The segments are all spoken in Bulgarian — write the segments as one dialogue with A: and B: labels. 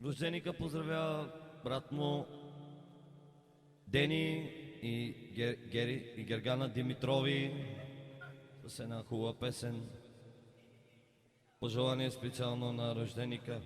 A: Рожденика поздравява брат му Дени и Гери и Гергана Димитрови с една хубава песен. Пожелание специално на рожденика.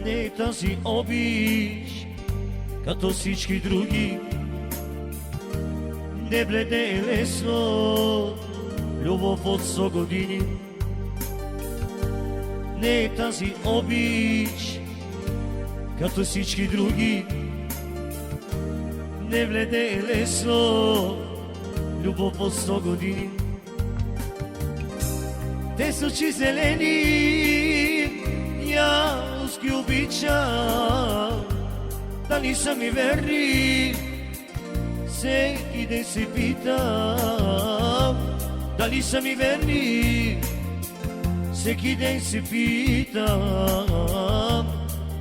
B: Не е тази обич, като всички други, не бледе лесно любов от 100 години. Не е тази обич, като всички други, не бледе лесно любов от 100 години. Те са очи зелени, я ги обичам, дали са ми верни, всеки ден се питам, дали са ми верни, всеки ден се питам.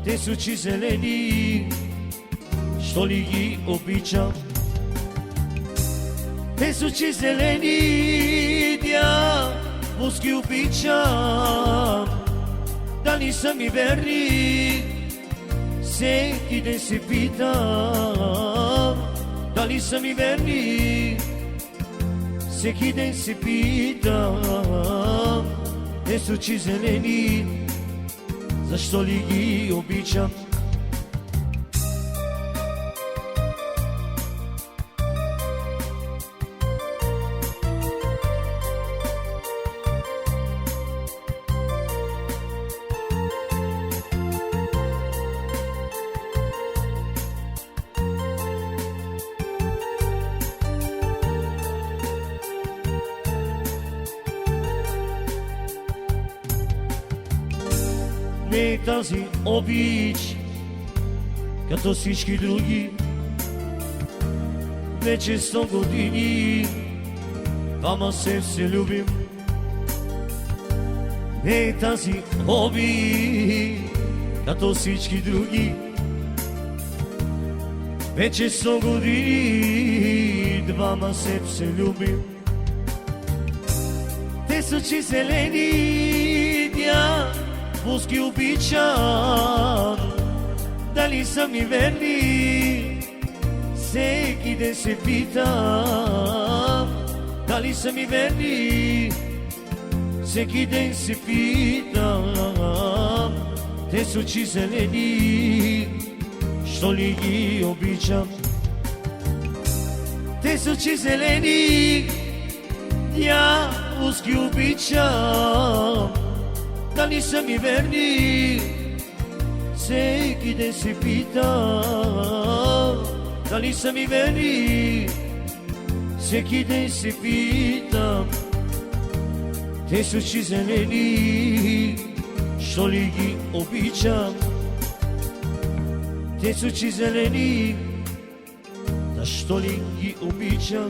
B: Те са очи зелени, що ли ги обичам? Те са очи зелени, дяволски ги обичам, дали са ми верни, всеки ден се питам, дали са ми верни, всеки ден се питам. Те са очи зелени, защо ли ги обичам? Не е тази обич, като всички други, вече 100 години двама се любим. Не е тази обич, като всички други, вече 100 години двама се любим. Те са очи зелени, дяволски обичам, дали са ми верни, всеки ден се питам, дали са ми верни, всеки ден се питам. Те са очи зелени, що ли ги обичам? Те са очи зелени, дяволски обичам, дали са ми верни, всеки ден се питам, дали са ми верни, всеки ден се питам. Те са очи зелени, що ли ги обичам? Те са очи зелени, защо ли ги обичам?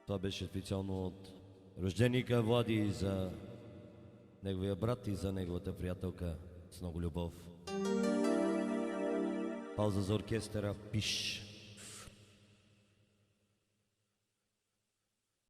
A: Това беше специално от рожденика Влади за неговия брат и за неговата приятелка с много любов. Пауза за оркестъра Пиш.